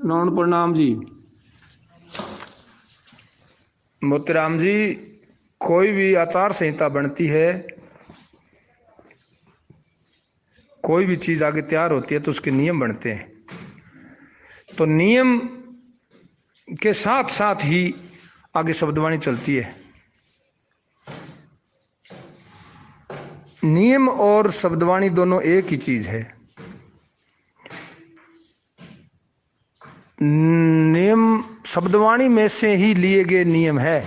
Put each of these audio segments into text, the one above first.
Noun प्रणाम जी। मोतीराम जी, कोई भी आचार संहिता बनती है, कोई भी चीज आगे तैयार होती है तो उसके नियम बनते हैं। तो नियम के साथ साथ ही आगे शब्दवाणी चलती है। नियम और शब्दवाणी दोनों एक ही चीज है। नियम शब्दवाणी में से ही लिए गए नियम है।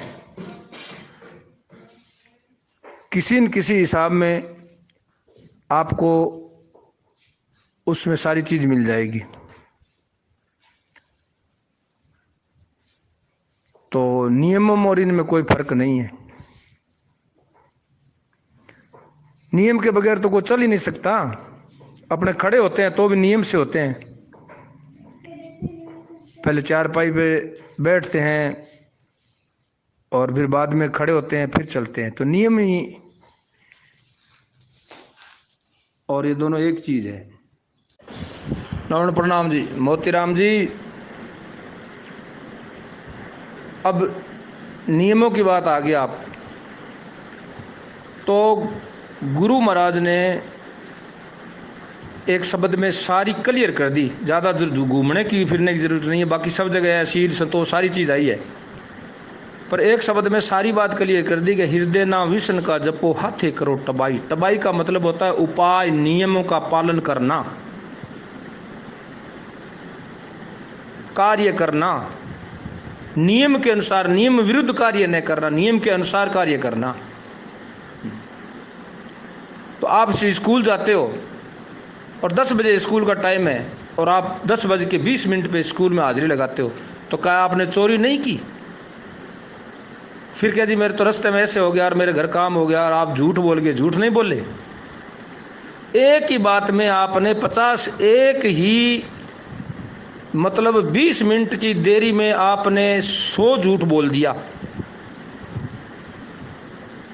किसी न किसी हिसाब में आपको उसमें सारी चीज मिल जाएगी। तो नियमों और इनमें कोई फर्क नहीं है। नियम के बगैर तो कोई चल ही नहीं सकता। अपने खड़े होते हैं तो भी नियम से होते हैं। पहले चारपाई पे बैठते हैं और फिर बाद में खड़े होते हैं, फिर चलते हैं। तो नियम ही और ये दोनों एक चीज है। नमन प्रणाम जी। मोतीराम जी, अब नियमों की बात आ गई। आप तो गुरु महाराज ने एक शब्द में सारी क्लियर कर दी। ज़्यादा घूमने की फिरने की जरूरत नहीं है। बाकी सब जगह है, शील संतोष सारी चीज़ आई है। पर एक शब्द में सारी बात क्लियर कर दी कि हृदय ना विष्णु का जपो हाथे करो टबाई। टबाई का मतलब होता है उपाय, नियमों का पालन करना, कार्य करना, नियम के अनुसार, नियम विरुद्ध कार्य न करना, नियम के अनुसार कार्य करना। तो आप स्कूल जाते हो और 10 बजे स्कूल का टाइम है और आप 10 बज के 20 मिनट पे स्कूल में हाजिरी लगाते हो, तो क्या आपने चोरी नहीं की? फिर क्या जी, मेरे तो रास्ते में ऐसे हो गया और मेरे घर काम हो गया और आप झूठ बोल गए? झूठ नहीं बोले। एक ही बात में आपने 50 एक ही मतलब 20 मिनट की देरी में आपने 100 झूठ बोल दिया।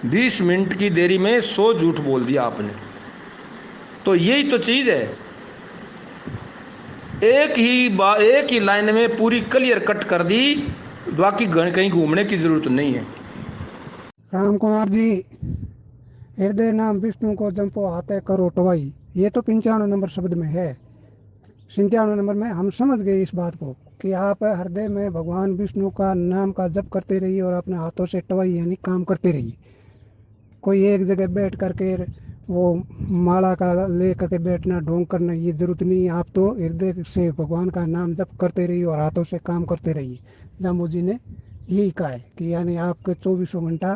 20 मिनट की देरी में 100 झूठ बोल दिया आपने। तो यही तो चीज है। एक ही लाइन में पूरी क्लियर कट कर दी। बाकी कहीं घूमने की जरूरत नहीं है। राम कुमार जी, हृदय नाम विष्णु को जंपो हाथे करो टवाई, ये तो 95 नंबर शब्द में है। 97 नंबर में हम समझ गए इस बात को कि आप हृदय में भगवान विष्णु का नाम का जप करते रहिए और अपने हाथों से टवाई यानी काम करते रहिए। कोई एक जगह बैठ करके वो माला का ले करके बैठना, ढोंग करना, ये जरूरत नहीं है। आप तो हृदय से भगवान का नाम जप करते रहिए और हाथों से काम करते रहिए। जामू जी ने यही कहा है कि यानी आपके 24 घंटा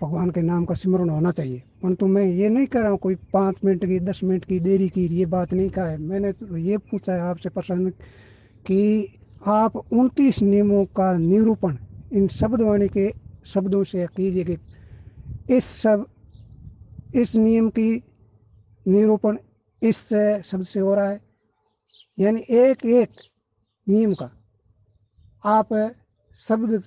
भगवान के नाम का सिमरन होना चाहिए। परंतु मैं ये नहीं कह रहा हूँ कोई 5 मिनट की 10 मिनट की देरी की, ये बात नहीं कहा है। मैंने तो ये पूछा है आपसे प्रश्न कि आप 29 नियमों का निरूपण इन शब्दवाणी के शब्दों से कीजिए कि इस नियम की निरूपण इस शब्द से हो रहा है। यानी एक एक नियम का आप शब्द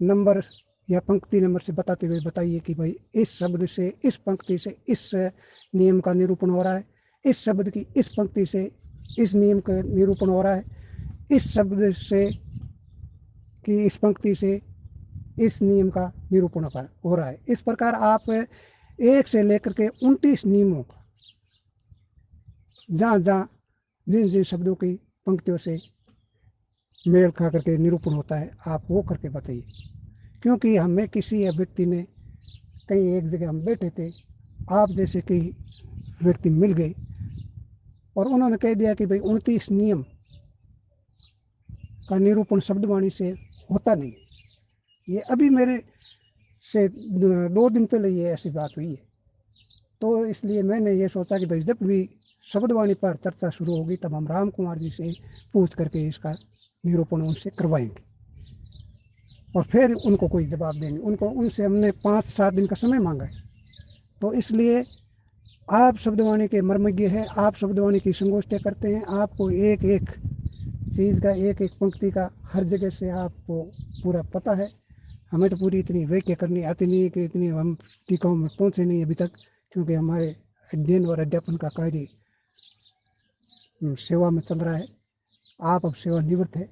नंबर या पंक्ति नंबर से बताते हुए बताइए कि भाई इस शब्द से, इस पंक्ति से इस नियम का निरूपण हो रहा है, इस शब्द की इस पंक्ति से इस नियम का निरूपण हो रहा है, इस शब्द से कि इस पंक्ति से इस नियम का निरूपण हो रहा है। इस प्रकार आप एक से लेकर के 29 नियमों का जहाँ जहाँ जिन जिन शब्दों की पंक्तियों से मेल खा करके निरूपण होता है, आप वो करके बताइए। क्योंकि हमें किसी व्यक्ति ने, कहीं एक जगह हम बैठे थे, आप जैसे कई व्यक्ति मिल गए और उन्होंने कह दिया कि भाई 29 नियम का निरूपण शब्दवाणी से होता नहीं। ये अभी मेरे से 2 दिन पहले ये ऐसी बात हुई है। तो इसलिए मैंने ये सोचा कि भाई जब भी शब्दवाणी पर चर्चा शुरू होगी तब हम राम कुमार जी से पूछ करके इसका निरूपण उनसे करवाएंगे और फिर उनको कोई जवाब देंगे। उनसे हमने 5-7 दिन का समय मांगा है। तो इसलिए आप शब्दवाणी के मर्मज्ञ हैं, आप शब्दवाणी की संगोष्ठियाँ करते हैं, आपको एक एक चीज़ का, एक एक पंक्ति का हर जगह से आपको पूरा पता है। हमें तो पूरी इतनी व्याख्या करनी आती नहीं है कि इतनी हम टीकाओं में पहुँचे नहीं अभी तक, क्योंकि हमारे अध्ययन और अध्यापन का कार्य सेवा में चल रहा है। आप अब सेवानिवृत्त है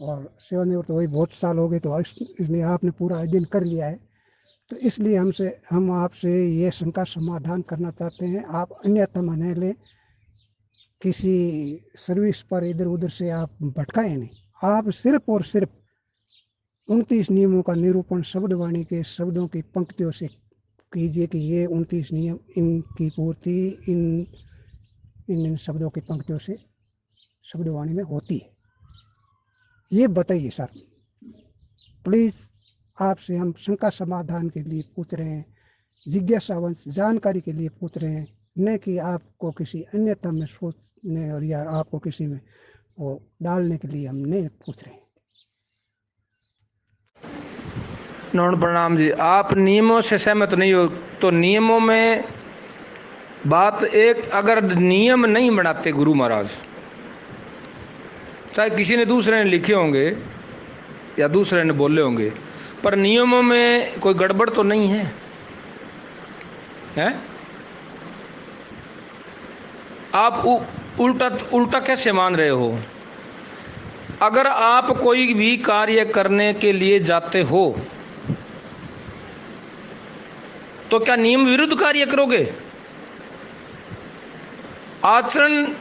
और सेवानिवृत्त वही बहुत साल हो गए, तो इसलिए आपने पूरा अध्ययन कर लिया है, तो इसलिए हम आपसे ये शंका समाधान करना चाहते हैं। आप अन्यथा न लें, किसी सर्विस पर इधर उधर से आप भटकाएं नहीं। आप सिर्फ और सिर्फ 29 नियमों का निरूपण शब्दवाणी के शब्दों की पंक्तियों से कीजिए कि ये 29 नियम, इनकी पूर्ति इन शब्दों की पंक्तियों से शब्दवाणी में होती है, ये बताइए सर प्लीज़। आपसे हम शंका समाधान के लिए पूछ रहे हैं, जिज्ञासावंश जानकारी के लिए पूछ रहे हैं, न कि आपको किसी अन्यथा में सोचने और या आपको किसी में वो डालने के लिए हम नहीं पूछ रहे हैं। नौन प्रणाम जी। आप नियमों से सहमत नहीं हो तो नियमों में बात एक, अगर नियम नहीं बनाते गुरु महाराज, चाहे किसी ने दूसरे ने लिखे होंगे या दूसरे ने बोले होंगे, पर नियमों में कोई गड़बड़ तो नहीं है, हैं? आप उल्टा कैसे मान रहे हो? अगर आप कोई भी कार्य करने के लिए जाते हो तो क्या नियम विरुद्ध कार्य करोगे? आचरण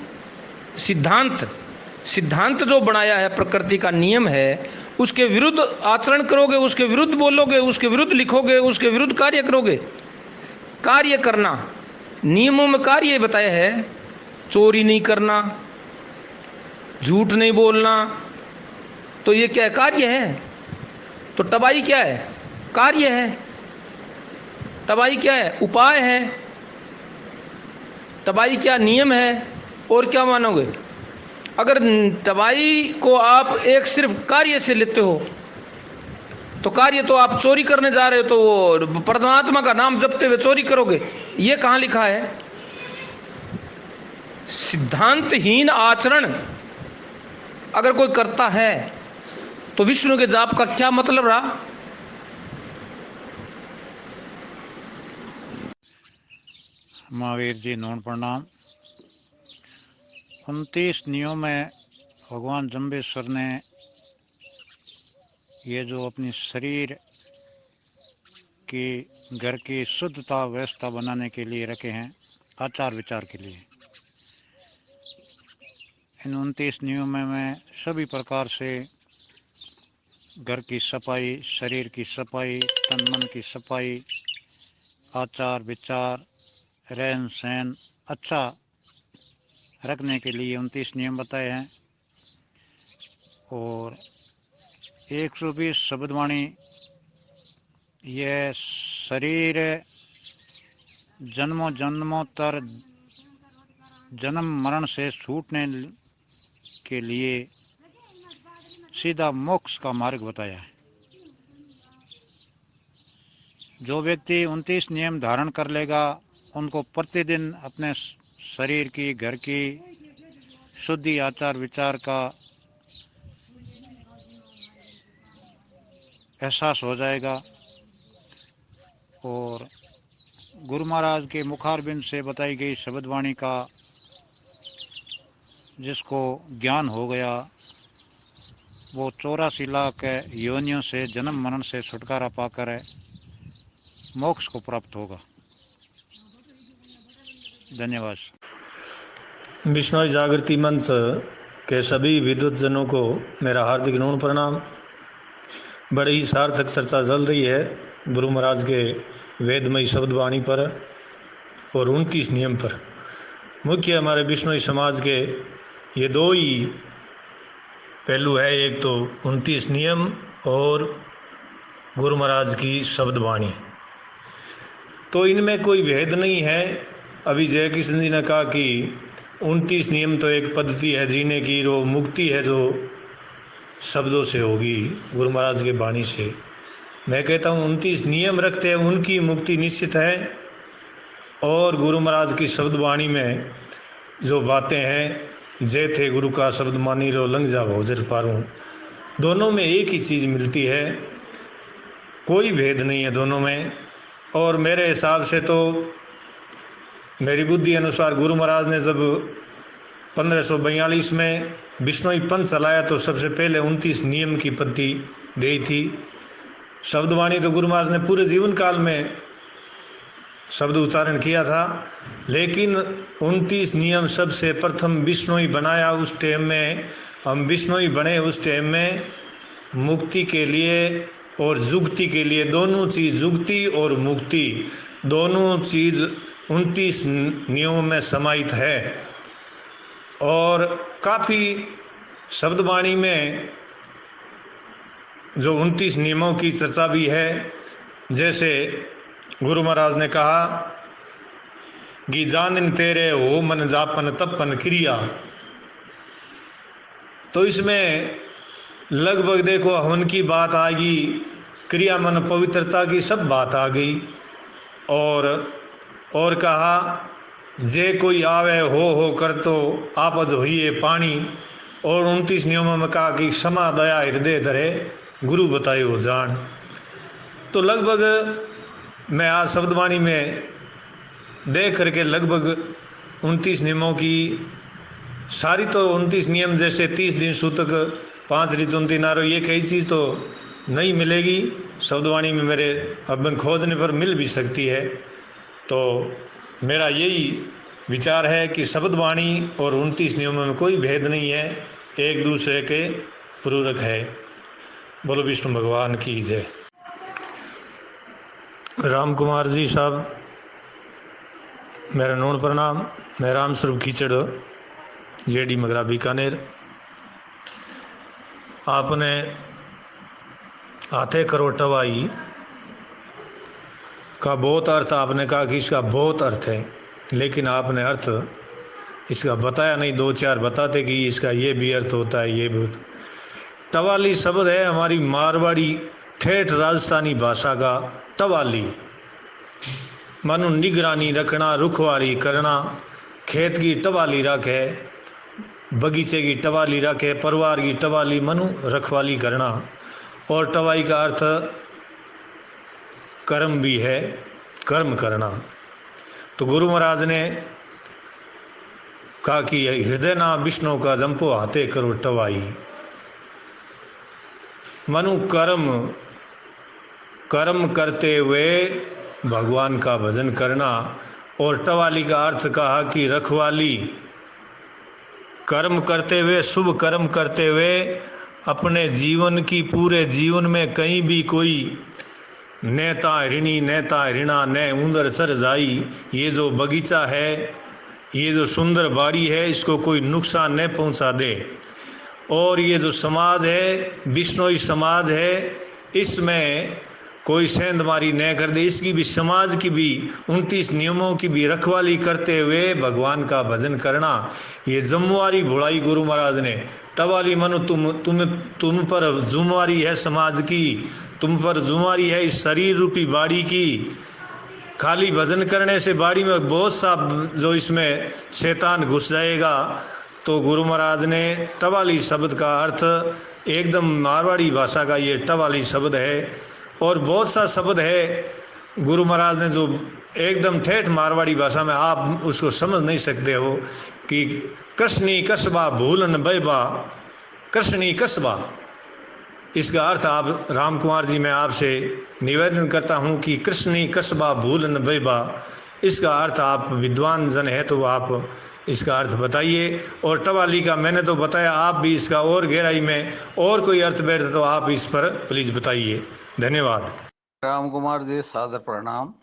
सिद्धांत जो बनाया है, प्रकृति का नियम है, उसके विरुद्ध आचरण करोगे, उसके विरुद्ध बोलोगे, उसके विरुद्ध लिखोगे, उसके विरुद्ध कार्य करोगे। कार्य करना, नियमों में कार्य बताया है, चोरी नहीं करना, झूठ नहीं बोलना, तो ये क्या है? कार्य है। तो तबाही क्या है? कार्य है। तबाही क्या है? उपाय है। तबाही क्या? नियम है। और क्या मानोगे? अगर तबाही को आप एक सिर्फ कार्य से लेते हो तो कार्य तो आप चोरी करने जा रहे हो, तो वो परमात्मा का नाम जपते हुए चोरी करोगे, ये कहां लिखा है? सिद्धांतहीन आचरण अगर कोई करता है तो विष्णु के जाप का क्या मतलब रहा? महावीर जी नौन प्रणाम। 29 नियमों में भगवान जम्बेश्वर ने ये जो अपनी शरीर की घर की शुद्धता व्यवस्था बनाने के लिए रखे हैं, आचार विचार के लिए। इन 29 नियमों में सभी प्रकार से घर की सफाई, शरीर की सफाई, तन मन की सफाई, आचार विचार, रहन सहन अच्छा रखने के लिए 29 नियम बताए हैं। और 120 शब्दवाणी, यह शरीर जन्मों जन्मों तर जन्म मरण से छूटने के लिए सीधा मोक्ष का मार्ग बताया है। जो व्यक्ति 29 नियम धारण कर लेगा, उनको प्रतिदिन अपने शरीर की, घर की शुद्धि, आचार विचार का एहसास हो जाएगा। और गुरु महाराज के मुखारबिंद से बताई गई शब्दवाणी का जिसको ज्ञान हो गया, वो 84 लाख योनियों से, जन्म मरण से छुटकारा पाकर मोक्ष को प्राप्त होगा। धन्यवाद। बिश्नोई जागृति मंच के सभी विद्वत जनों को मेरा हार्दिक नमन प्रणाम। बड़ी ही सार्थक चर्चा चल रही है गुरु महाराज के वेदमयी शब्दवाणी पर और 29 नियम पर। मुख्य हमारे बिश्नोई समाज के ये दो ही पहलू है, एक तो 29 नियम और गुरु महाराज की शब्दवाणी। तो इनमें कोई भेद नहीं है। अभी जय किशन जी ने कहा कि 29 नियम तो एक पद्धति है जीने की, वो मुक्ति है जो शब्दों से होगी, गुरु महाराज के वाणी से। मैं कहता हूँ 29 नियम रखते हैं, उनकी मुक्ति निश्चित है। और गुरु महाराज की शब्दवाणी में जो बातें हैं, जय थे गुरु का शब्द मानी लो लंघ जा भौजर पारूं, दोनों में एक ही चीज़ मिलती है, कोई भेद नहीं है दोनों में। और मेरे हिसाब से तो, मेरी बुद्धि अनुसार, गुरु महाराज ने जब 1542 में बिश्नोई पंथ चलाया तो सबसे पहले 29 नियम की पत्ती दी थी। शब्दवाणी तो गुरु महाराज ने पूरे जीवन काल में शब्द उच्चारण किया था, लेकिन 29 नियम सबसे प्रथम बिश्नोई बनाया। उस टाइम में हम बिश्नोई बने, उस टाइम में मुक्ति के लिए और जुक्ति के लिए, दोनों चीज, जुक्ति और मुक्ति दोनों चीज 29 नियमों में समाहित है। और काफ़ी शब्दवाणी में जो 29 नियमों की चर्चा भी है। जैसे गुरु महाराज ने कहा कि जानिन तेरे हो मन जापन तपन क्रिया, तो इसमें लगभग देखो हवन की बात आ गई, क्रिया मन पवित्रता की सब बात आ गई। और कहा जे कोई आवे हो कर तो आपद होइए पानी। और 29 नियमों में कहा कि क्षमा दया हृदय धरे गुरु बताए हो जान। तो लगभग मैं आज शब्दवाणी में देख करके लगभग 29 नियमों की सारी तो 29 नियम, जैसे 30 दिन सूतक 5 ऋतु 29 नारो, ये कई चीज़ तो नहीं मिलेगी शब्दवाणी में, मेरे अब खोजने पर मिल भी सकती है। तो मेरा यही विचार है कि शब्दवाणी और 29 नियमों में कोई भेद नहीं है, एक दूसरे के पूरक है। बोलो विष्णु भगवान की जय। राम कुमार जी साहब, मेरा नून प्रणाम। मैं राम स्वरूप कीचड़, जेडी मगरा बीकानेर। आपने आते करो टवाई का बहुत अर्थ आपने कहा कि इसका बहुत अर्थ है, लेकिन आपने अर्थ इसका बताया नहीं। 2-4 बताते कि इसका ये भी अर्थ होता है, ये भी। टवाली शब्द है हमारी मारवाड़ी ठेठ राजस्थानी भाषा का टवाली, मानो निगरानी रखना, रुखवारी करना। खेत की टवाली रखे, बगीचे की टवाली रखे, परिवार की टवाली, मनु रखवाली करना। और टवाई का अर्थ कर्म भी है, कर्म करना। तो गुरु महाराज ने कहा कि हृदय ना विष्णु का जंपो हाथे करो टवाई, मनु कर्म करते हुए भगवान का भजन करना। और टवाली का अर्थ कहा कि रखवाली, कर्म करते हुए, शुभ कर्म करते हुए अपने जीवन की, पूरे जीवन में कहीं भी कोई नेता ऋणी नेता ऋणा न उंदर चर जाई। ये जो बगीचा है, ये जो सुंदर बाड़ी है, इसको कोई नुकसान न पहुंचा दे। और ये जो समाज है, बिश्नोई समाज है, इसमें कोई सेंधमारी न कर दे। इसकी भी, समाज की भी 29 नियमों की भी रखवाली करते हुए भगवान का भजन करना। ये जिम्मेवारी भुलाई गुरु महाराज ने। टवाली मनु तुम पर जिम्मेवारी है समाज की, तुम पर जिम्मेवारी है इस शरीर रूपी बाड़ी की। खाली भजन करने से बाड़ी में बहुत सा जो इसमें शैतान घुस जाएगा। तो गुरु महाराज ने टवाली शब्द का अर्थ एकदम मारवाड़ी भाषा का ये टवाली शब्द है। और बहुत सा शब्द है गुरु महाराज ने जो एकदम ठेठ मारवाड़ी भाषा में आप उसको समझ नहीं सकते हो, कि कृष्णी कसबा भूलन बैबा, कृष्णी कसबा। इसका अर्थ आप राम कुमार जी, मैं आपसे निवेदन करता हूँ कि कृष्णी कसबा भूलन बैबा, इसका अर्थ आप विद्वान जन है तो आप इसका अर्थ बताइए। और टवाली का मैंने तो बताया, आप भी इसका और गहराई में और कोई अर्थ बैठे तो आप इस पर प्लीज बताइए। धन्यवाद। राम कुमार जी, सादर प्रणाम।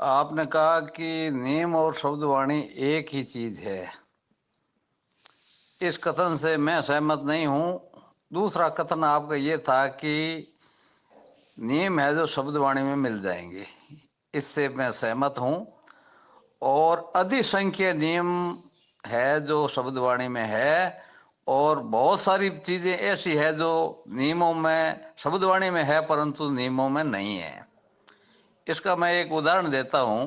आपने कहा कि नियम और शब्दवाणी एक ही चीज है। इस कथन से मैं सहमत नहीं हूं। दूसरा कथन आपका ये था कि नियम है जो शब्दवाणी में मिल जाएंगे, इससे मैं सहमत हूं। और अधिसंख्य नियम है जो शब्दवाणी में है, और बहुत सारी चीजें ऐसी है जो नियमों में, शब्दवाणी में है परंतु नियमों में नहीं है। इसका मैं एक उदाहरण देता हूं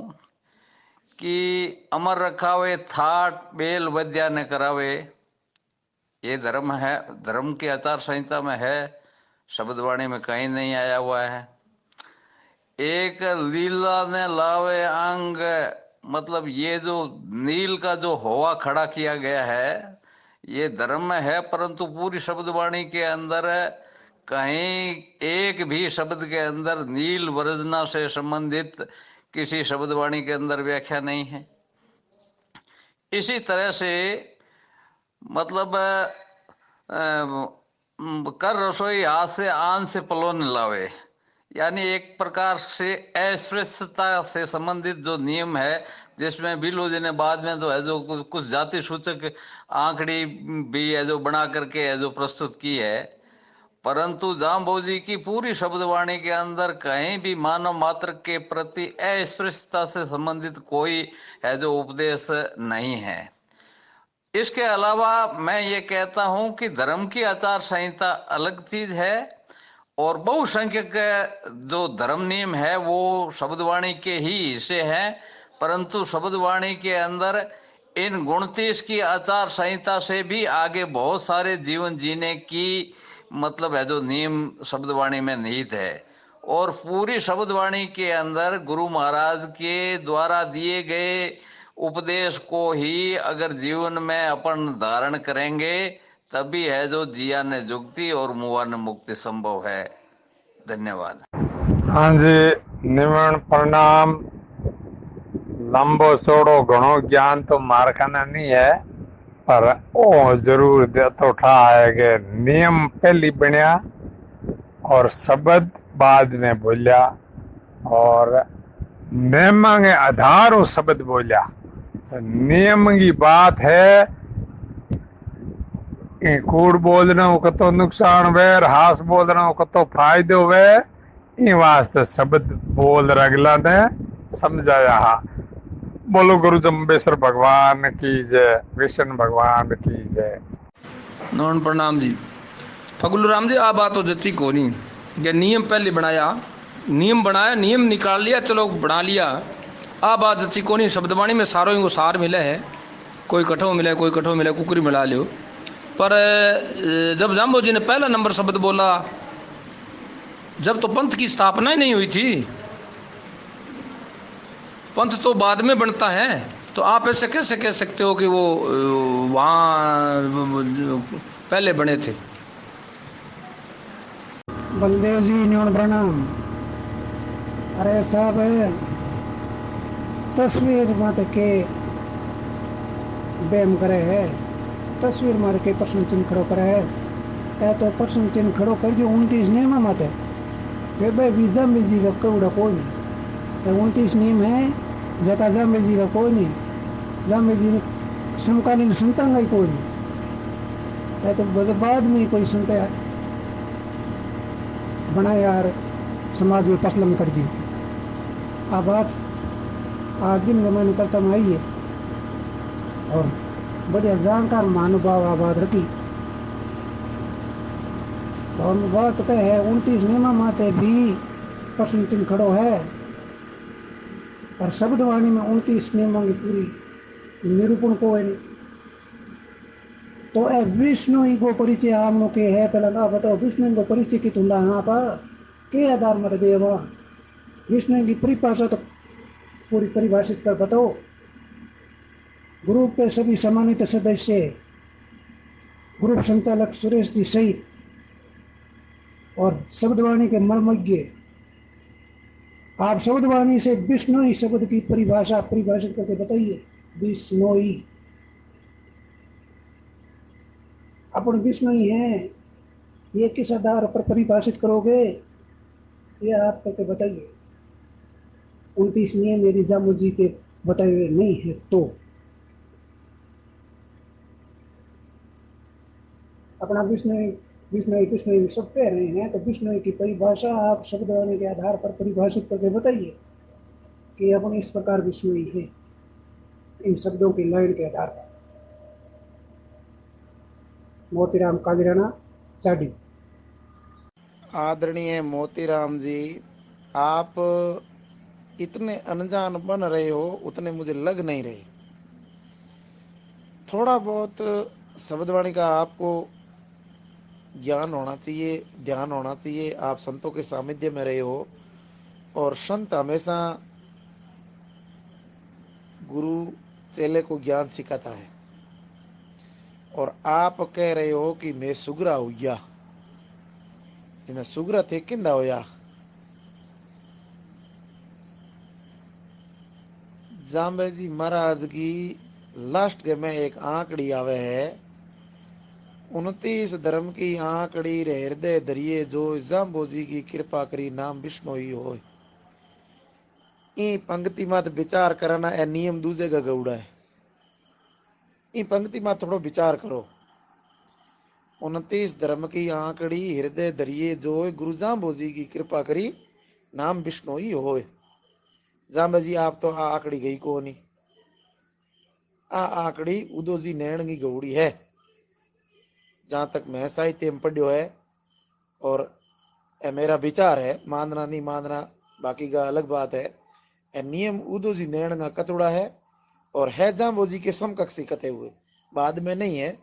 कि अमर रखावे थाट बेल वैद्या ने करावे, ये धर्म है, धर्म की आचार संहिता में है, शब्दवाणी में कहीं नहीं आया हुआ है। एक लीला ने लावे अंग मतलब ये जो नील का जो होवा खड़ा किया गया है ये धर्म में है, परंतु पूरी शब्दवाणी के अंदर कहीं एक भी शब्द के अंदर नील वर्जना से संबंधित किसी शब्दवाणी के अंदर व्याख्या नहीं है। इसी तरह से मतलब कर रसोई हाथ से आन से पलो न लावे, यानी एक प्रकार से अस्पृश्यता से संबंधित जो नियम है, जिसमें बिलो जी ने बाद में जो है जो कुछ जाति सूचक आंकड़ी भी है जो बना करके है जो प्रस्तुत की है, परंतु जाम्बो जी की पूरी शब्दवाणी के अंदर कहीं भी मानव मात्र के प्रति अस्पृश्यता से संबंधित कोई है जो उपदेश नहीं है। इसके अलावा मैं ये कहता हूं कि धर्म की आचार संहिता अलग चीज है और बहुसंख्यक जो धर्म नियम है वो शब्दवाणी के ही हिस्से हैं, परंतु शब्दवाणी के अंदर इन 29 की आचार संहिता से भी आगे बहुत सारे जीवन जीने की मतलब है जो नियम शब्दवाणी में निहित है। और पूरी शब्दवाणी के अंदर गुरु महाराज के द्वारा दिए गए उपदेश को ही अगर जीवन में अपन धारण करेंगे तभी है जो जिया ने जुक्ति और मुआ ने मुक्ति संभव है। धन्यवाद। हाँ जी, निमण प्रणाम। लंबो चौड़ो घणो ज्ञान तो मारखाना नहीं है, पर ओ जरूर तो ठा है कि नियम पहली बनया और शब्द बाद में बोलिया और नियम के आधार वो शब्द बोलिया। तो नियम की बात है कि कूड़ बोलना हो कतो नुकसान वे, हास बोलना हो कतो फायदो वे, इन वास्ते शब्द बोल रगला ने समझाया। बोलो गुरु जम्बेश्वर भगवान की जय, विष्णु भगवान की जय। नौन प्रणाम जी। फगलू राम जी, आ बात तो जच्ची को नहीं, ये नियम पहले बनाया, नियम बनाया, नियम निकाल लिया, चलो बना लिया, आ बात जच्ची को नहीं। शब्दवाणी में सारों ही वो सार मिले है, कोई कठो मिले, कोई कठो मिले, कुकरी मिला लियो। पर जब जाम्बो जी ने पहला नंबर शब्द बोला, जब तो पंथ की स्थापना ही नहीं हुई थी, पंथ तो बाद में बनता है, तो आप ऐसे कैसे कह सकते हो कि वो वहाँ पहले बने थे। बलदेव जी न्यून प्रणाम। अरे साहब तस्वीर मत के बैम करे है, तस्वीर मत के प्रश्न चिन्ह खड़ो करे है, तो प्रश्न चिन्ह खड़ो कर जो 29 नियम मत है वे भाई वीजा में जी का कौड़ा कोई नहीं, 29 नियम है जका जामे जी का कोई नहीं, जामे जी समकालीन संता का ही कोई नहीं, तो बाद में कोई संता बना यार समाज में पसलम कर दी। आ बात आज दिन में मैंने चर्चा में आई है और बढ़िया जानकार महानुभाव आ बात रखी। और बात कह है 29 नियम माते भी प्रश्न चिन्ह खड़ो है, और शब्दवाणी में 29 नियमों की पूरी निरूपण को है। तो ए विष्णु ही को परिचय हम लोग के है, पहला ना बताओ विष्णु को परिचय की तुंदा यहाँ पर के आधार मत देवा, विष्णु की परिभाषा तो पूरी परिभाषित कर बताओ। ग्रुप के सभी सम्मानित सदस्य, ग्रुप संचालक सुरेश जी सहित और शब्दवाणी के मर्मज्ञ, आप शब्दवाणी से विष्णु शब्द की परिभाषा परिभाषित करके बताइए। विष्णोई अपन विष्णु ही हैं, ये किस आधार पर परिभाषित करोगे, ये आप करके बताइए। 29 नियम यदि जामू जी के बताए हुए नहीं है तो अपना विष्णु सब कह रहे हैं, तो विष्णु की परिभाषा आप शब्दवाणी के आधार पर परिभाषित करके बताइए कि अपन इस प्रकार विष्णु ही है, इन शब्दों की लाइन के आधार पर। मोतीराम कादिराना चाडी। आदरणीय मोतीराम जी, आप इतने अनजान बन रहे हो उतने मुझे लग नहीं रहे। थोड़ा बहुत शब्दवाणी का आपको ज्ञान होना चाहिए, ध्यान होना चाहिए। आप संतों के सानिध्य में रहे हो और संत हमेशा गुरु चेले को ज्ञान सिखाता है। और आप कह रहे हो कि मैं सुगरा हो गया, जिन्हें सुगरा थे किंदा होया। जाम्बे जी महाराज की लास्ट के में एक आंकड़ी आवे है, 29 धर्म की आंकड़ी रे हृदय धरिए जो जाम्बो जी की कृपा करी नाम विष्णु ही हो। ई पंक्ति मत विचार करना, ए नियम दूजे का गौड़ा है। ई पंक्ति मत थोड़ो विचार करो। 29 धर्म की आंकड़ी हृदय धरिए जो गुरु जाम्बो जी की कृपा करी नाम विष्णु ही हो। जाम्बे जी आप तो आ आंकड़ी गई को नहीं, आ आंकड़ी उदो जी नैण की गौड़ी है, जहां तक मैं साहित्य में पढ़ियो है। और ए मेरा विचार है, मानना नहीं मानना बाकी का अलग बात है। ए नियम उदो जी नैण का कतुड़ा है और है जाम्बो जी के समकक्षी कते हुए, बाद में नहीं है,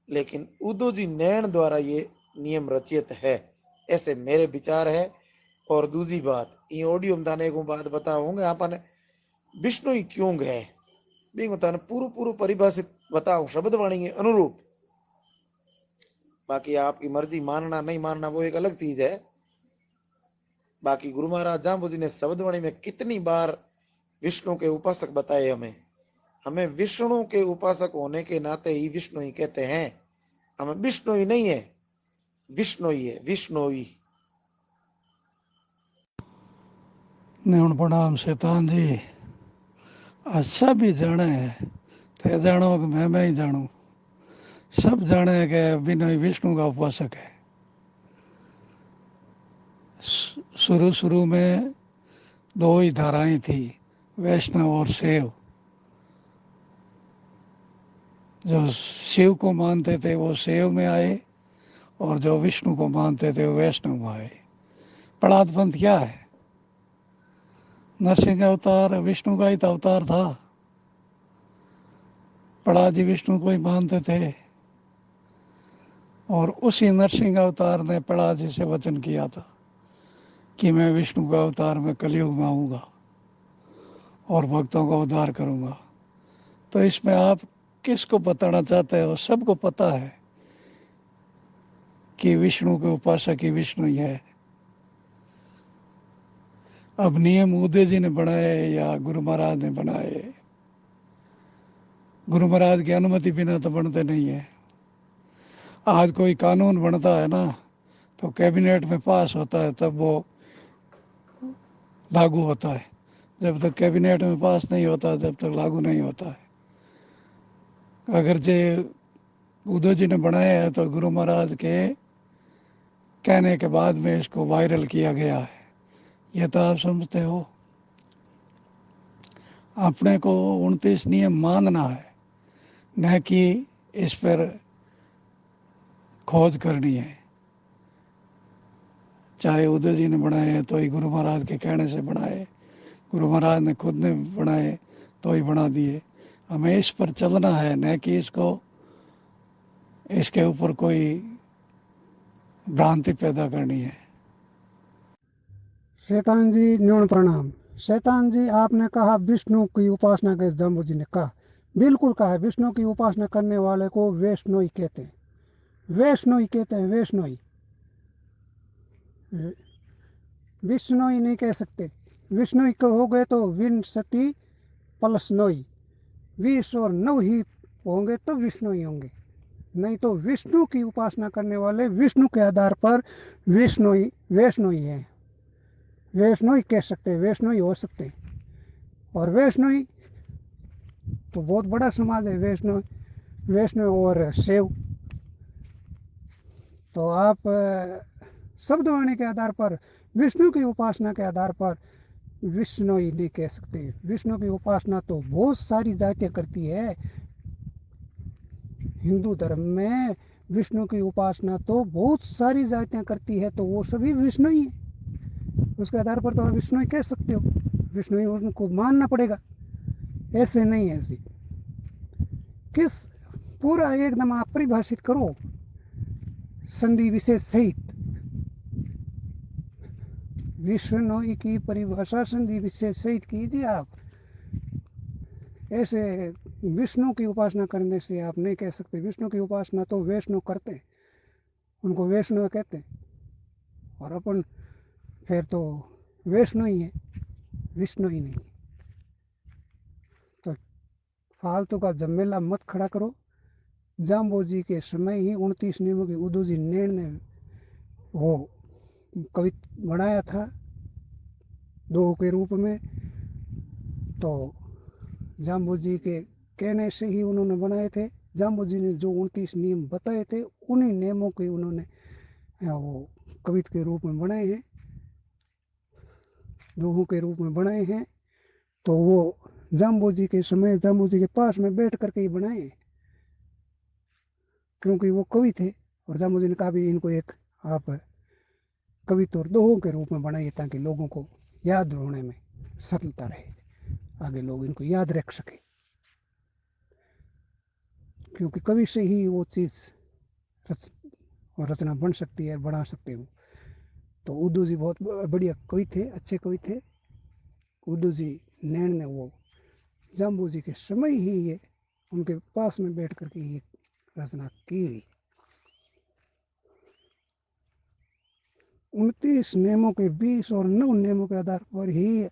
लेकिन उदो जी नैण द्वारा ये नियम रचित है, ऐसे मेरे विचार है। और दूसरी बात, ये ऑडियो में थाने को बात बताऊंगे आपने विष्णु ही क्यों है, बिंगो थाने पूरा पूरा परिभाषित बताऊं शब्दवाणी के अनुरूप। बाकी आपकी मर्जी, मानना नहीं मानना वो एक अलग चीज है। बाकी गुरु महाराज जाम्बो जी ने शब्दवाणी में कितनी बार विष्णु के उपासक बताए हमें विष्णु के उपासक होने के नाते ही विष्णु ही कहते हैं। हमें विष्णु ही नहीं है, विष्णु ही है, विष्णु ही। न्यून प्रणाम शैतान जी। अच्छा भी जाने है ते जानो कि मैं ही जानू, सब जाने कि विनय विष्णु का उपासक है। शुरू शुरू में दो ही धाराएं थी, वैष्णव और शैव। जो शिव को मानते थे वो शैव में आए और जो विष्णु को मानते थे वो वैष्णव में आए। प्रहलाद पंथ क्या है? नरसिंह अवतार विष्णु का ही तो अवतार था। प्रहलाद जी विष्णु को ही मानते थे और उसी नरसिंह अवतार ने प्रहलाद जी से वचन किया था कि मैं विष्णु का अवतार में कलयुग में आऊँगा और भक्तों का उद्धार करूँगा। तो इसमें आप किसको बताना चाहते हो? सबको पता है कि विष्णु के उपासक ही विष्णु ही है। अब नियम उदय जी ने बनाए या गुरु महाराज ने बनाए, गुरु महाराज की अनुमति बिना तो बनते नहीं है। आज कोई कानून बनता है ना तो कैबिनेट में पास होता है तब वो लागू होता है, जब तक कैबिनेट में पास नहीं होता जब तक लागू नहीं होता है। अगर जे उदय जी ने बनाया है तो गुरु महाराज के कहने के बाद में इसको वायरल किया गया है, ये तो आप समझते हो। अपने को 29 नियम मानना है, न कि इस पर खोज करनी है। चाहे उदय जी ने बनाए हैं तो ही गुरु महाराज के कहने से बनाए, गुरु महाराज ने खुद ने बनाए तो ही बना दिए। हमें इस पर चलना है, न कि इसके ऊपर कोई भ्रांति पैदा करनी है। शैतान जी न्यून प्रणाम। शैतान जी आपने कहा विष्णु की उपासना के, जाम्बू जी ने कहा बिल्कुल कहा है, विष्णु की उपासना करने वाले को वैष्णव ही कहते हैं, वैष्णव ही कहते हैं, वैष्णव ही, विष्णु ही नहीं कह सकते। विष्णु ही हो गए तो विंशति प्लस 9, 20 और 9 ही होंगे तो विष्णु ही होंगे, नहीं तो विष्णु की उपासना करने वाले विष्णु के आधार पर विष्णु ही हैं, वैष्णव ही कह सकते हैं, वैष्णव ही हो सकते हैं। और वैष्णव ही तो बहुत बड़ा समाज है, वैष्णव और शैव। तो आप शब्दवाणी के आधार पर, विष्णु की उपासना के आधार पर विष्णु ही नहीं कह सकते। विष्णु की उपासना तो बहुत सारी जातियाँ करती है। हिंदू धर्म में विष्णु की उपासना तो बहुत सारी जातियाँ करती है, तो वो सभी विष्णु ही है। उसके आधार पर तो आप विष्णु ही कह सकते हो, विष्णु ही उनको मानना पड़ेगा। ऐसे नहीं है, ऐसी किस पूरा एकदम आप परिभाषित करो संधि विशेष सहित। विष्णु की परिभाषा संधि विशेष सहित कीजिए आप। ऐसे विष्णु की उपासना करने से आप नहीं कह सकते। विष्णु की उपासना तो वैष्णव करते हैं, उनको वैष्णव कहते हैं, और अपन फिर तो वैष्णव ही है, विष्णु ही नहीं। तो फालतू का झमेला मत खड़ा करो। जाम्बो जी के समय ही 29 नियमों की उद्धव जी नैण ने वो कवि बनाया था दोह के रूप में। तो जाम्बो जी के कहने से ही उन्होंने बनाए थे। जाम्बो जी ने जो 29 नियम बताए थे उन्हीं नियमों के उन्होंने वो कवित के रूप में बनाए हैं, दोहों के रूप में बनाए हैं। तो वो जाम्बो जी के समय जाम्बो जी के पास में बैठ करके ही बनाए हैं, क्योंकि वो कवि थे। और जाम्बो जी ने कहा भी इनको एक आप कविता और दोहों के रूप में बनाइए, ताकि लोगों को याद होने में सरलता रहे, आगे लोग इनको याद रख सके, क्योंकि कवि से ही वो चीज़ रचना बन सकती है, बना सकते हो। तो उद्धव जी बहुत बढ़िया कवि थे, अच्छे कवि थे। उद्धव जी नैण ने वो जाम्बो जी के समय ही ये उनके पास में बैठ करके ये रचना की। 29 नियमों के 20 और 9 नियमों के आधार पर ही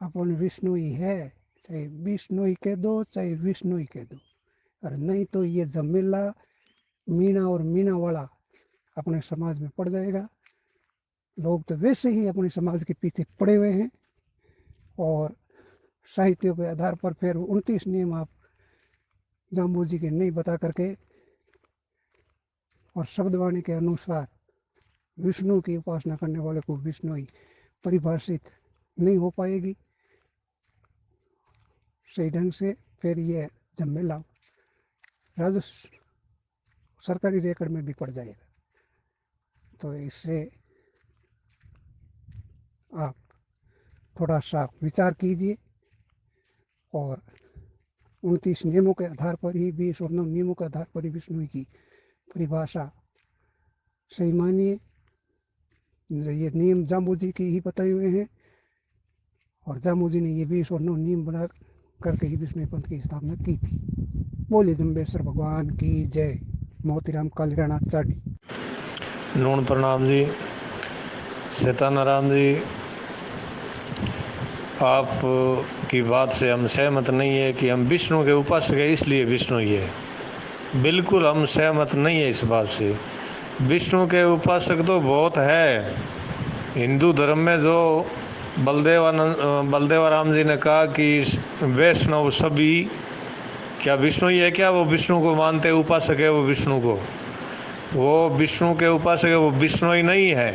अपन विष्णु ही है, चाहे विष्णु ही कह दो, चाहे विष्णु ही कह दो। और नहीं तो ये झमेला मीना और मीना वाला अपने समाज में पड़ जाएगा। लोग तो वैसे ही अपने समाज के पीछे पड़े हुए हैं, और साहित्य के आधार पर फिर 29 नियम आप जाम्बू जी के नहीं बता करके और शब्दवाणी के अनुसार विष्णु की उपासना करने वाले को विष्णु ही परिभाषित नहीं हो पाएगी सही ढंग से। फिर ये झमेला राजस्व सरकारी रिकॉर्ड में भी पड़ जाएगा। तो इससे आप थोड़ा सा विचार कीजिए, और 29 नियमों के आधार पर ही, 20 और 9 नियमों के आधार पर ही विष्णु की परिभाषा सही मानिए। ये नियम जाम्बू जी के ही बताए हुए हैं, और जाम्बू जी ने ये 20 और 9 नियम बना करके ही विष्णु पंथ की स्थापना की थी। बोलिए जम्बेश्वर भगवान की जय। मोतीराम कालीराणा चाडी। नून प्रणाम जी। सीतानाराम जी, आप की बात से हम सहमत नहीं है कि हम विष्णु के उपासक हैं इसलिए विष्णु ही है। बिल्कुल हम सहमत नहीं है इस बात से। विष्णु के उपासक तो बहुत है। हिंदू धर्म में जो बलदेवाराम जी ने कहा कि वैष्णव सभी, क्या विष्णु ही है क्या? वो विष्णु को मानते उपासक है, वो विष्णु को, वो विष्णु के उपासक है, वो विष्णु ही नहीं है।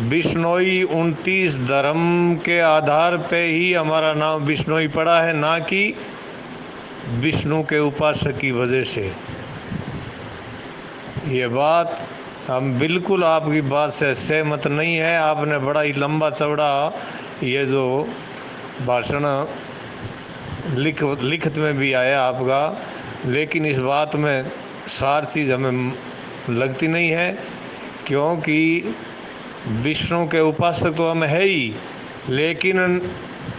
विष्णोई 29 धर्म के आधार पे ही हमारा नाम विष्णोई पड़ा है, ना कि विष्णु के उपासक की वजह से। ये बात हम बिल्कुल आपकी बात से सहमत नहीं है। आपने बड़ा ही लंबा चौड़ा ये जो भाषण लिखित में भी आया आपका, लेकिन इस बात में सार चीज़ हमें लगती नहीं है, क्योंकि विष्णु के उपासक तो हम है ही, लेकिन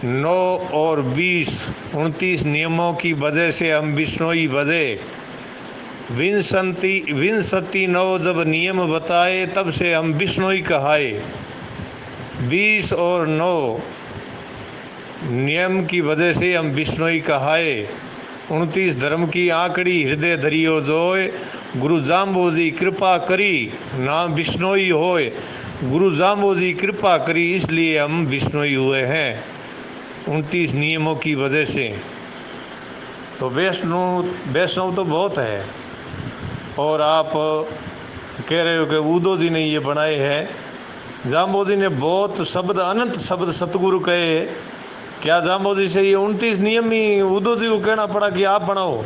9 और 20 29 नियमों की वजह से हम विष्णु ही बजे। विंशति 9 जब नियम बताए तब से हम विष्णु ही कहाए। 20 और 9 नियम की वजह से हम विष्णु ही कहाए। 29 धर्म की आंकड़ी हृदय धरियो जोय, गुरु जाम्बो जी कृपा करी नाम विष्णु ही होए। गुरु जाम्बो जी कृपा करी इसलिए हम विष्णु ही हुए हैं 29 नियमों की वजह से। तो वैष्णव तो बहुत है। और आप कह रहे हो कि उद्धव जी ने ये बनाए हैं। जाम्बो जी ने बहुत शब्द, अनंत शब्द सतगुरु कहे। क्या जाम्बो जी से ये 29 नियम ही उद्धव जी को कहना पड़ा कि आप बनाओ?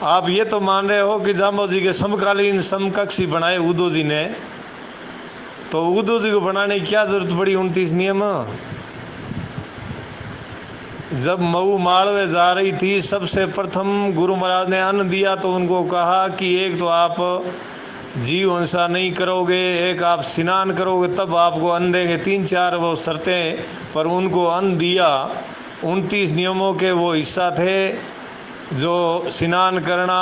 आप ये तो मान रहे हो कि जाम्बो जी के समकालीन समकक्षी बनाए उद्धव जी ने, तो उद्धव जी को बनाने की क्या जरूरत पड़ी 29 नियम? जब मऊ मालवे जा रही थी, सबसे प्रथम गुरु महाराज ने अन्न दिया तो उनको कहा कि एक तो आप जीव हिंसा नहीं करोगे, एक आप स्नान करोगे, तब आपको अन्न देंगे। 3-4 वो शर्तें पर उनको अन्न दिया। 29 नियमों के वो हिस्सा थे, जो स्नान करना,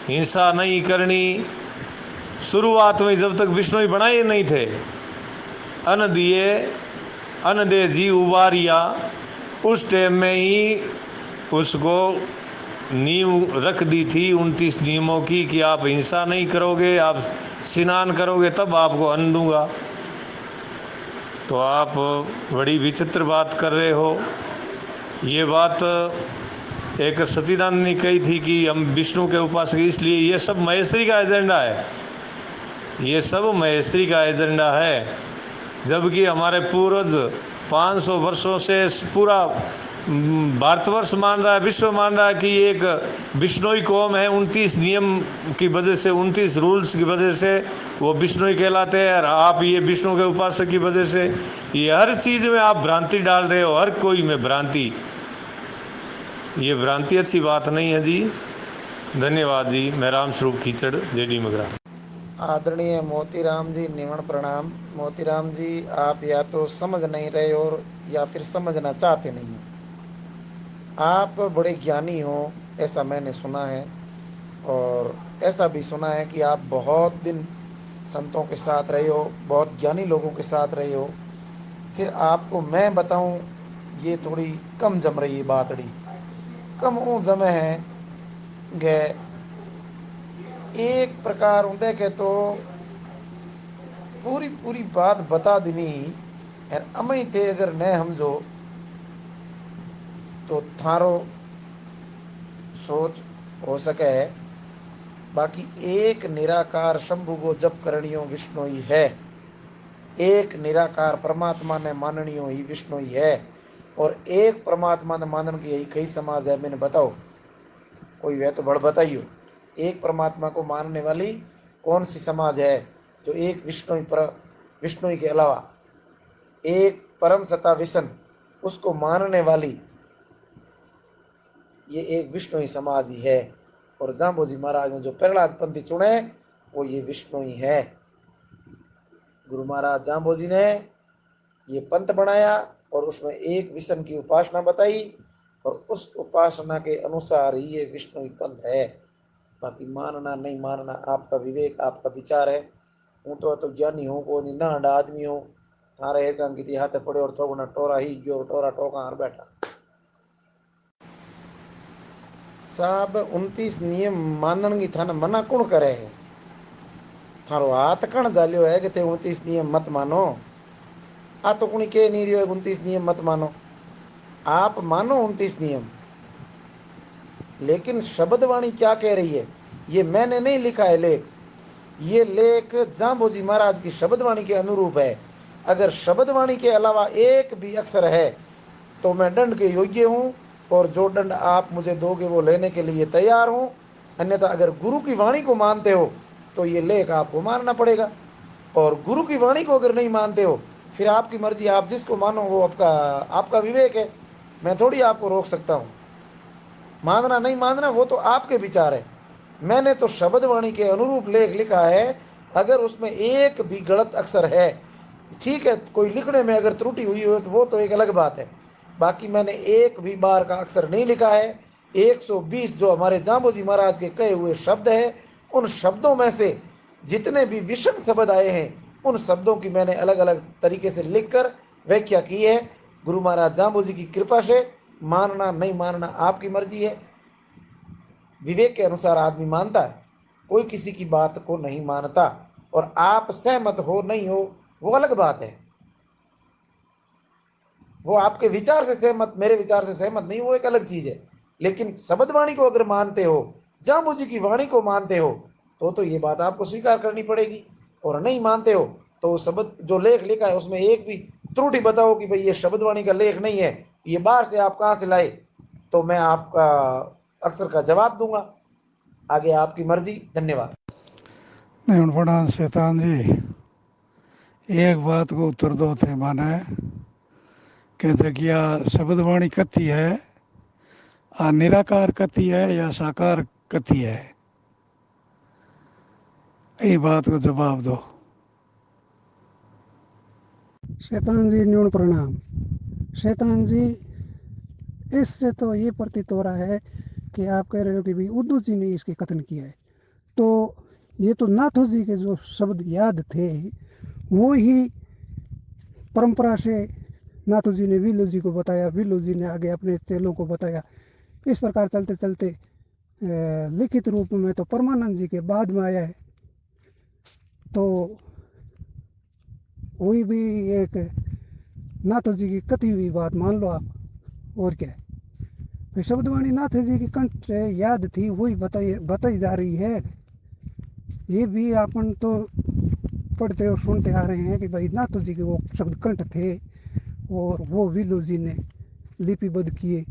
हिंसा नहीं करनी। शुरुआत में जब तक विष्णु बनाए नहीं थे, अन्न दिए, अन्न दे जी उबारिया, उस टाइम में ही उसको नींव रख दी थी 29 नियमों की कि आप हिंसा नहीं करोगे, आप स्नान करोगे तब आपको अन्न दूंगा। तो आप बड़ी विचित्र बात कर रहे हो। ये बात एक सचिदानंद ने कही थी कि हम विष्णु के उपासक, इसलिए ये सब महेश्वरी का एजेंडा है, ये सब महेश्वरी का एजेंडा है। जबकि हमारे पूर्वज 500 वर्षों से पूरा भारतवर्ष मान रहा है, विश्व मान रहा है कि एक विष्णुई कौम है। 29 नियम की वजह से, 29 रूल्स की वजह से वो विष्णुई कहलाते हैं। और आप ये विष्णु के उपासक की वजह से ये हर चीज़ में आप भ्रांति डाल रहे हो, हर कोई में भ्रांति। ये भ्रांति अच्छी बात नहीं है जी। धन्यवाद जी। मैं राम स्वरूप कीचड़, जेडी मगरा। आदरणीय मोतीराम जी, निमण प्रणाम। मोतीराम जी, आप या तो समझ नहीं रहे और या फिर समझना चाहते नहीं हो। आप बड़े ज्ञानी हो, ऐसा मैंने सुना है, और ऐसा भी सुना है कि आप बहुत दिन संतों के साथ रहे हो, बहुत ज्ञानी लोगों के साथ रहे हो। फिर आपको मैं बताऊं, ये थोड़ी कम जम रही है बातड़ी, कम ऊ जमे है गे। एक प्रकार ऊ देखे तो पूरी पूरी बात बता देनी है, अमई थे अगर न समझो तो थारो सोच हो सके है। बाकी एक निराकार शंभु को जप करणियो विष्णु ही है, एक निराकार परमात्मा ने माननियो ही विष्णु ही है। और एक परमात्मा ने मानन की यही कई समाज है, मैंने बताओ कोई है तो बड़ बताइयो। एक परमात्मा को मानने वाली कौन सी समाज है जो एक विष्णु के अलावा एक परम सत्ता विष्णु उसको मानने वाली ये एक विष्णु ही समाज ही है। और जाम्बोजी महाराज ने जो प्रहलाद पंथी चुने वो ये विष्णु ही है। गुरु महाराज जाम्बोजी ने ये पंथ बनाया और उसमें एक विष्णु की उपासना बताई, और उस उपासना के अनुसार ही ये विष्णु ही पंथ है। बाकी मानना नहीं मानना आपका विवेक, आपका विचार है। हूँ तो ज्ञानी हूँ को नहीं ना आदमी हूँ। थारे एक की हाथ पड़े और थोड़ा टोरा ही गयो, टोरा टोका हार बैठा। साहब 29 नियम मानन की थाने मना कौन करे है? थारो हाथ कण जालियो है कि ते 29 नियम मत मानो। आ तो कोई कह नहीं रही 29 नियम मत मानो। आप मानो 29 नियम, लेकिन शब्दवाणी क्या कह रही है ये मैंने नहीं लिखा है लेख। ये लेख जाम्बोजी महाराज की शब्दवाणी के अनुरूप है। अगर शब्दवाणी के अलावा एक भी अक्षर है तो मैं दंड के योग्य हूँ, और जो दंड आप मुझे दोगे वो लेने के लिए तैयार हूँ। अन्यथा अगर गुरु की वाणी को मानते हो तो ये लेख आपको मानना पड़ेगा, और गुरु की वाणी को अगर नहीं मानते हो फिर आपकी मर्जी, आप जिसको मानो वो आपका विवेक है। मैं थोड़ी आपको रोक सकता हूँ। मानना नहीं मानना वो तो आपके विचार है। मैंने तो शब्दवाणी के अनुरूप लेख लिखा है। अगर उसमें एक भी गलत अक्षर है, ठीक है, कोई लिखने में अगर त्रुटि हुई हो तो वो तो एक अलग बात है। बाकी मैंने एक भी बार का अक्षर नहीं लिखा है। 120 जो हमारे जाम्बोजी महाराज के कहे हुए शब्द है, उन शब्दों में से जितने भी विषम शब्द आए हैं उन शब्दों की मैंने अलग अलग तरीके से लिखकर व्याख्या की है। गुरु महाराज जाम्बोजी की कृपा से मानना नहीं मानना आपकी मर्जी है। विवेक के अनुसार आदमी मानता है, कोई किसी की बात को नहीं मानता। और आप सहमत हो नहीं हो वो अलग बात है, वो आपके विचार से सहमत, मेरे विचार से सहमत नहीं, वो एक अलग चीज है। लेकिन शब्दवाणी को अगर मानते हो, जाम्बोजी की वाणी को मानते हो, तो ये बात आपको स्वीकार करनी पड़ेगी। और नहीं मानते हो तो शब्द जो लेख लिखा है उसमें एक भी त्रुटि बताओ कि भाई ये शब्दवाणी का लेख नहीं है, ये बाहर से आप कहाँ से लाए, तो मैं आपका अक्सर का जवाब दूंगा। आगे आपकी मर्जी। धन्यवाद। नहीं प्रणाम शैतान जी, एक बात को उत्तर दो थे माने कहते कि या शब्दवाणी कथी है, आ निराकार कथी है या साकार कथी है, ये बात को जवाब दो। शैतान जी न्यून प्रणाम। शैतान जी, इससे तो ये प्रतीत हो रहा है कि आप कह रहे हो कि भाई उद्धव जी ने इसके कथन किया है, तो ये तो नाथो जी के जो शब्द याद थे वो ही परंपरा से नाथो जी ने विल्लू जी को बताया, विल्लू जी ने आगे अपने चेलों को बताया। इस प्रकार चलते चलते लिखित रूप में तो परमानंद जी के बाद में आया है। तो वही भी एक नाथो जी की कथी हुई बात मान लो आप, और क्या है। शब्दवाणी नाथ जी की कंठ याद थी वही बताई जा रही है। ये भी अपन तो पढ़ते और सुनते आ रहे हैं कि भाई नाथो जी के वो शब्द कंठ थे और वो विल्लू जी ने लिपिबद्ध किए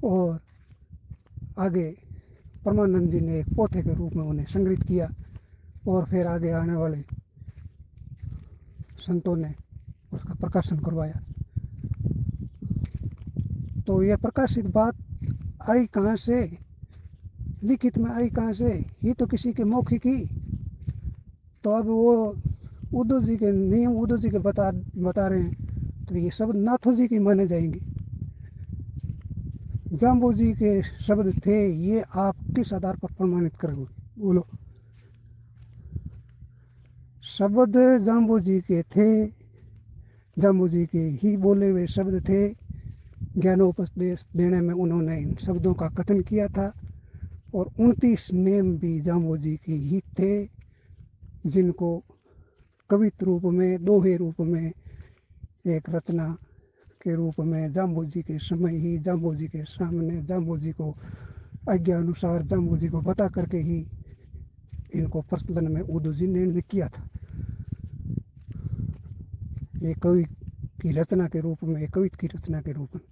और आगे परमानंद जी ने एक पोथे के रूप में उन्हें संग्रहित किया और फिर आगे आने वाले संतों ने उसका प्रकाशन करवाया। तो यह प्रकाशित बात आई कहाँ से, लिखित में आई कहाँ से, ये तो किसी के मौखिक ही। तो अब वो उद्धव जी के नियम उद्धव जी के बता रहे हैं, तो ये शब्द नाथो जी के माने जाएंगे। जाम्बू जी के शब्द थे, ये आप किस आधार पर प्रमाणित करोगे, बोलो। शब्द जाम्बू जी के थे, जाम्बू जी के ही बोले हुए शब्द थे। ज्ञानोपदेश देने में उन्होंने इन शब्दों का कथन किया था और 29 नेम भी जाम्बू जी के ही थे, जिनको कवित रूप में, दोहे रूप में, एक रचना के रूप में जाम्बू जी के समय ही जाम्बू जी के सामने जाम्बू जी को आज्ञा अनुसार जाम्बू जी को बता करके ही इनको प्रचलन में उद्धव जी ने किया था। ये कवि की रचना के रूप में, कवित की रचना के रूप में।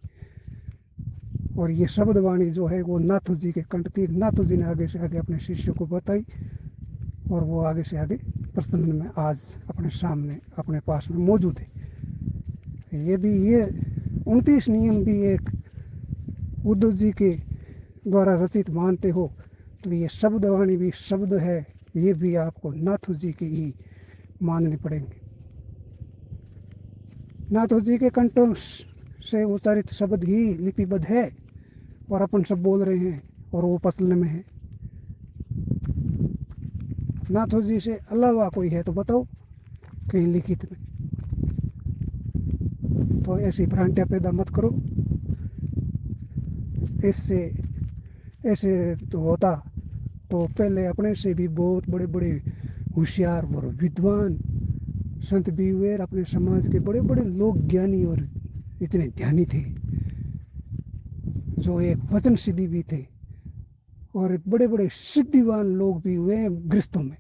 और ये शब्दवाणी जो है वो नाथो जी के कंठ थी। नाथो जी ने आगे से आगे अपने शिष्यों को बताई और वो आगे से आगे प्रचलन में आज अपने सामने अपने पास में मौजूद है। यदि ये 29 नियम भी एक उद्धव जी के द्वारा रचित मानते हो तो ये शब्दवाणी भी शब्द है, ये भी आपको नाथो जी की ही मानने पड़ेंगे। नाथो जी के कंठों से उच्चारित शब्द ही लिपिबद्ध है और अपन सब बोल रहे हैं और वो प्रचलन में है। नाथो जी से अलावा कोई है तो बताओ कहीं लिखित में। तो ऐसी भ्रांतियां पैदा मत करो। इससे ऐसे तो होता तो पहले अपने से भी बहुत बड़े बड़े होशियार और विद्वान संत भी हुए, अपने समाज के बड़े बड़े लोग ज्ञानी और इतने ध्यानी थे जो एक वचन सिद्धि भी थे, और बड़े बड़े सिद्धिवान लोग भी हुए गृहस्थों में,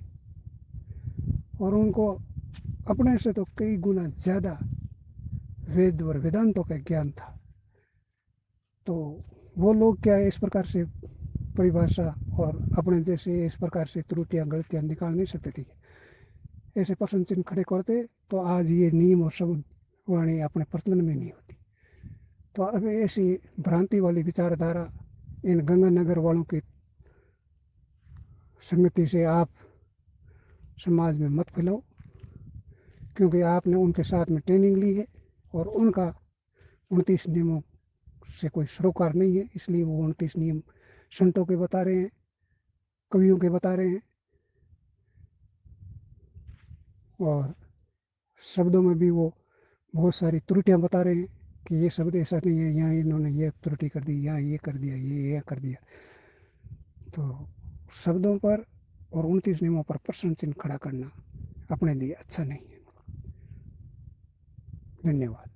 और उनको अपने से तो कई गुना ज़्यादा वेद और वेदांतों का ज्ञान था। तो वो लोग क्या इस प्रकार से परिभाषा और अपने जैसे इस प्रकार से त्रुटियां गलतियां निकाल नहीं सकते थे। ऐसे प्रश्न चिन्ह खड़े करते तो आज ये नियम और शब्द वाणी अपने प्रचलन में नहीं होती। तो अब ऐसी भ्रांति वाली विचारधारा इन गंगानगर वालों की संगति से आप समाज में मत फैलाओ, क्योंकि आपने उनके साथ में ट्रेनिंग ली है और उनका 29 नियमों से कोई सरोकार नहीं है, इसलिए वो 29 नियम संतों के बता रहे हैं, कवियों के बता रहे हैं, और शब्दों में भी वो बहुत सारी त्रुटियां बता रहे हैं कि ये शब्द ऐसा नहीं है, यहाँ इन्होंने ये त्रुटि कर दी, यहाँ ये कर दिया, ये कर दिया। तो शब्दों पर और 29 नियमों पर प्रश्न चिन्ह खड़ा करना अपने लिए अच्छा नहीं है। धन्यवाद।